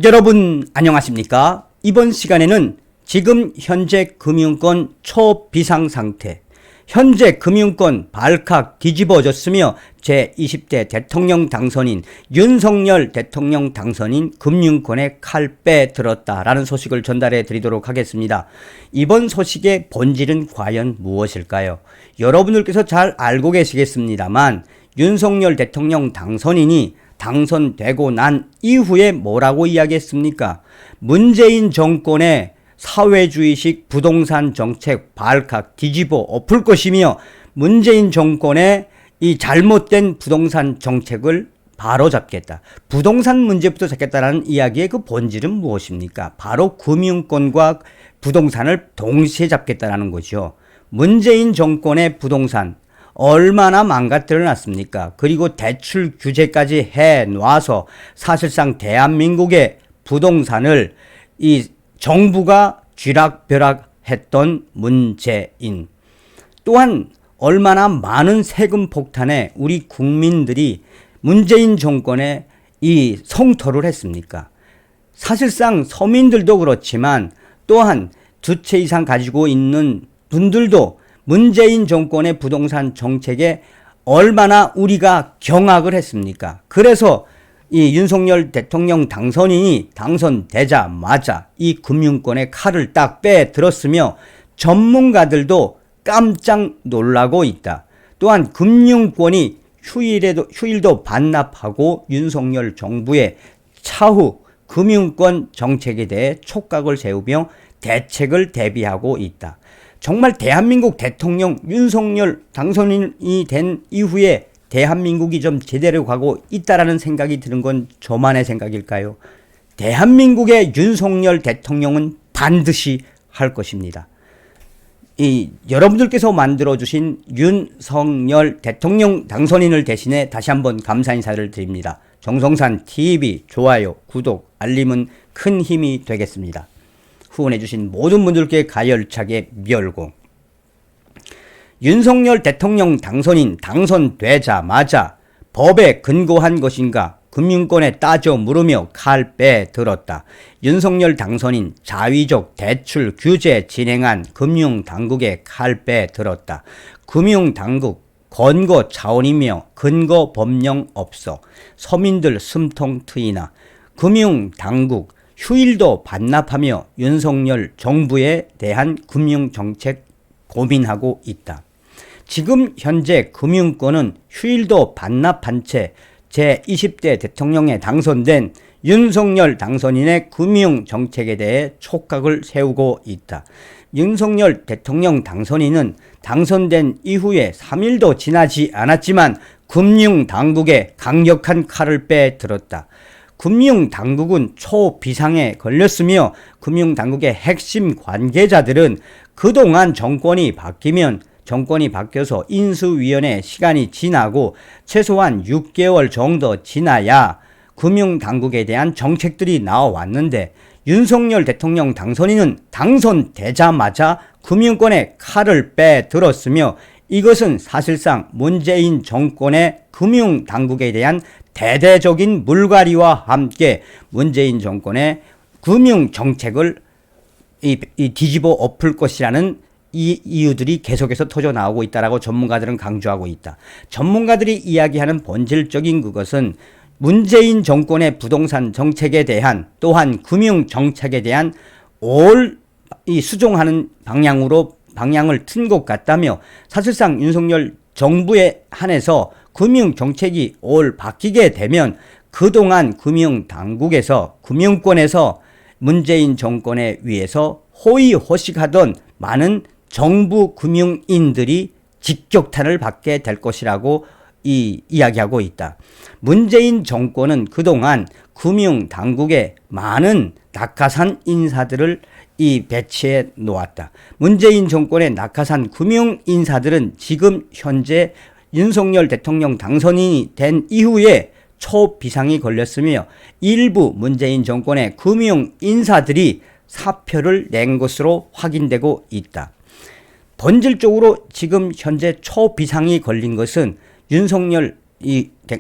여러분 안녕하십니까? 이번 시간에는 지금 현재 금융권 초비상상태, 현재 금융권 발칵 뒤집어졌으며 제20대 대통령 당선인 윤석열 대통령 당선인 금융권에 칼 빼들었다라는 소식을 전달해 드리도록 하겠습니다. 이번 소식의 본질은 과연 무엇일까요? 여러분들께서 잘 알고 계시겠습니다만 윤석열 대통령 당선인이 당선되고 난 이후에 뭐라고 이야기했습니까? 문재인 정권의 사회주의식 부동산 정책 발칵 뒤집어 엎을 것이며 문재인 정권의 이 잘못된 부동산 정책을 바로잡겠다. 부동산 문제부터 잡겠다라는 이야기의 그 본질은 무엇입니까? 바로 금융권과 부동산을 동시에 잡겠다라는 거죠. 문재인 정권의 부동산 얼마나 망가뜨려 놨습니까? 그리고 대출 규제까지 해 놔서 사실상 대한민국의 부동산을 이 정부가 쥐락펴락했던 문재인. 또한 얼마나 많은 세금 폭탄에 우리 국민들이 문재인 정권에 이 성토를 했습니까? 사실상 서민들도 그렇지만 또한 두 채 이상 가지고 있는 분들도 문재인 정권의 부동산 정책에 얼마나 우리가 경악을 했습니까? 그래서 이 윤석열 대통령 당선인이 당선되자마자 이 금융권의 칼을 딱 빼들었으며 전문가들도 깜짝 놀라고 있다. 또한 금융권이 휴일도 반납하고 윤석열 정부의 차후 금융권 정책에 대해 촉각을 세우며 대책을 대비하고 있다. 정말 대한민국 대통령 윤석열 당선인이 된 이후에 대한민국이 좀 제대로 가고 있다라는 생각이 드는 건 저만의 생각일까요? 대한민국의 윤석열 대통령은 반드시 할 것입니다. 여러분들께서 만들어주신 윤석열 대통령 당선인을 대신해 다시 한번 감사 인사를 드립니다. 정성산 TV 좋아요, 구독, 알림은 큰 힘이 되겠습니다. 후원해주신 모든 분들께 가열차게 멸공. 윤석열 대통령 당선인 당선되자마자 법에 근거한 것인가 금융권에 따져 물으며 칼 빼들었다. 윤석열 당선인 자위적 대출 규제 진행한 금융당국에 칼 빼들었다. 금융당국 권고 차원이며 근거 법령 없어. 서민들 숨통 트이나. 금융당국 휴일도 반납하며 윤석열 정부에 대한 금융정책 고민하고 있다. 지금 현재 금융권은 휴일도 반납한 채 제20대 대통령에 당선된 윤석열 당선인의 금융정책에 대해 촉각을 세우고 있다. 윤석열 대통령 당선인은 당선된 이후에 3일도 지나지 않았지만 금융당국에 강력한 칼을 빼들었다. 금융당국은 초비상에 걸렸으며 금융당국의 핵심 관계자들은 그동안 정권이 바뀌어서 인수위원회 시간이 지나고 최소한 6개월 정도 지나야 금융당국에 대한 정책들이 나와왔는데 윤석열 대통령 당선인은 당선되자마자 금융권에 칼을 빼들었으며 이것은 사실상 문재인 정권의 금융당국에 대한 대대적인 물갈이와 함께 문재인 정권의 금융정책을 뒤집어 엎을 것이라는 이 이유들이 계속해서 터져 나오고 있다라고 전문가들은 강조하고 있다. 전문가들이 이야기하는 본질적인 그것은 문재인 정권의 부동산 정책에 대한 또한 금융 정책에 대한 수종하는 방향을 튼 것 같다며 사실상 윤석열 정부에 한해서 금융 정책이 바뀌게 되면 그동안 금융권에서 문재인 정권에 의해서 호의호식하던 많은 정부 금융인들이 직격탄을 받게 될 것이라고 이야기하고 있다. 문재인 정권은 그동안 금융당국에 많은 낙하산 인사들을 배치해 놓았다. 문재인 정권의 낙하산 금융인사들은 지금 현재 윤석열 대통령 당선인이 된 이후에 초비상이 걸렸으며 일부 문재인 정권의 금융인사들이 사표를 낸 것으로 확인되고 있다. 본질적으로 지금 현재 초비상이 걸린 것은 윤석열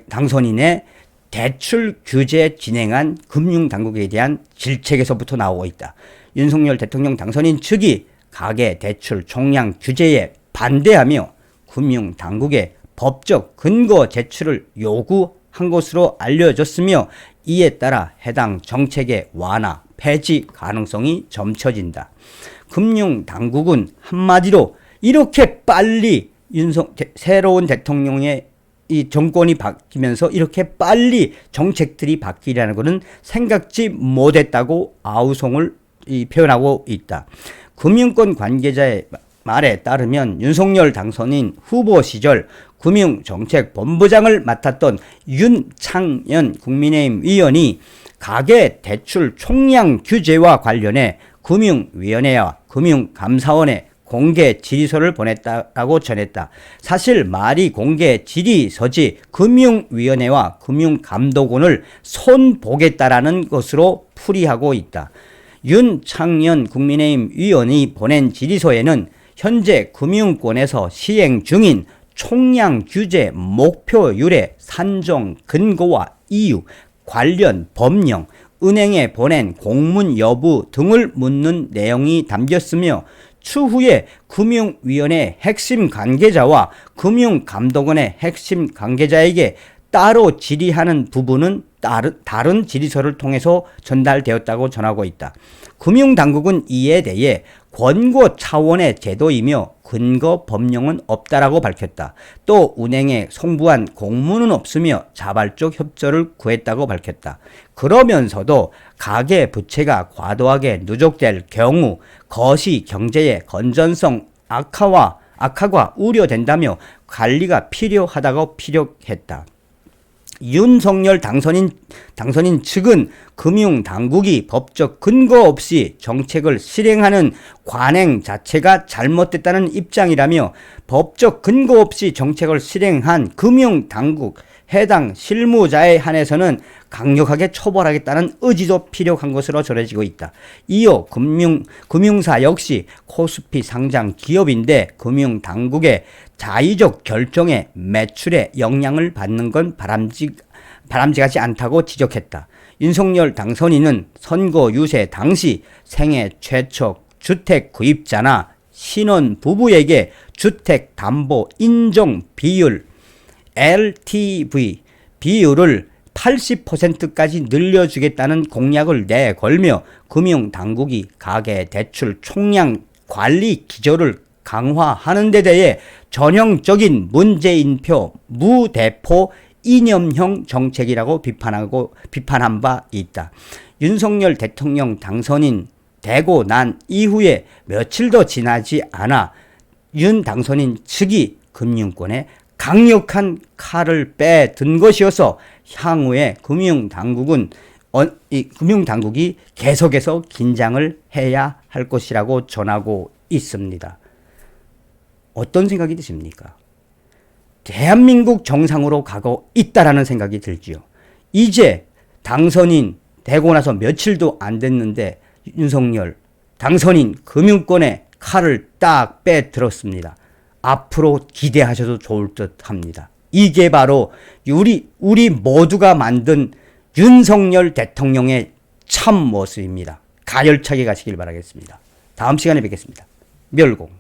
당선인의 대출 규제 진행한 금융당국에 대한 질책에서부터 나오고 있다. 윤석열 대통령 당선인 측이 가계 대출 총량 규제에 반대하며 금융당국에 법적 근거 제출을 요구한 것으로 알려졌으며 이에 따라 해당 정책의 완화, 폐지 가능성이 점쳐진다. 금융당국은 한마디로 이렇게 빨리 새로운 대통령의 이 정권이 바뀌면서 이렇게 빨리 정책들이 바뀌라는 것은 생각지 못했다고 아우성을 표현하고 있다. 금융권 관계자의 말에 따르면 윤석열 당선인 후보 시절 금융정책본부장을 맡았던 윤창현 국민의힘 의원이 가계 대출 총량 규제와 관련해 금융위원회와 금융감사원에 공개 질의서를 보냈다고 전했다. 사실 말이 공개 질의서지 금융위원회와 금융감독원을 손보겠다라는 것으로 풀이하고 있다. 윤창현 국민의힘 의원이 보낸 질의서에는 현재 금융권에서 시행 중인 총량 규제 목표율의 산정 근거와 이유, 관련 법령, 은행에 보낸 공문 여부 등을 묻는 내용이 담겼으며 추후에 금융위원회 핵심 관계자와 금융감독원의 핵심 관계자에게 따로 질의하는 부분은 다른 질의서를 통해서 전달되었다고 전하고 있다. 금융당국은 이에 대해 권고 차원의 제도이며 근거 법령은 없다라고 밝혔다. 또 은행에 송부한 공문은 없으며 자발적 협조를 구했다고 밝혔다. 그러면서도 가계 부채가 과도하게 누적될 경우 거시 경제의 건전성 악화가 우려된다며 관리가 필요하다고 피력했다. 윤석열 당선인 측은 금융당국이 법적 근거 없이 정책을 실행하는 관행 자체가 잘못됐다는 입장이라며 법적 근거 없이 정책을 실행한 금융당국 해당 실무자에 한해서는 강력하게 처벌하겠다는 의지도 필요한 것으로 전해지고 있다. 이어 금융사 역시 코스피 상장 기업인데 금융당국의 자의적 결정에 매출에 영향을 받는 건 바람직하지 않다고 지적했다. 윤석열 당선인은 선거 유세 당시 생애 최초 주택 구입자나 신혼 부부에게 주택담보 인정 비율 LTV 비율을 80%까지 늘려주겠다는 공약을 내걸며 금융당국이 가계대출 총량 관리 기조를 강화하는 데 대해 전형적인 문재인표 무대포 이념형 정책이라고 비판한 바 있다. 윤석열 대통령 당선인 되고 난 이후에 며칠도 지나지 않아 윤 당선인 측이 금융권에 강력한 칼을 빼든 것이어서 향후에 금융당국이 계속해서 긴장을 해야 할 것이라고 전하고 있습니다. 어떤 생각이 드십니까? 대한민국 정상으로 가고 있다라는 생각이 들지요. 이제 당선인 되고 나서 며칠도 안 됐는데 윤석열 당선인 금융권에 칼을 딱 빼들었습니다. 앞으로 기대하셔도 좋을 듯 합니다. 이게 바로 우리 모두가 만든 윤석열 대통령의 참 모습입니다. 가열차게 가시길 바라겠습니다. 다음 시간에 뵙겠습니다. 멸공.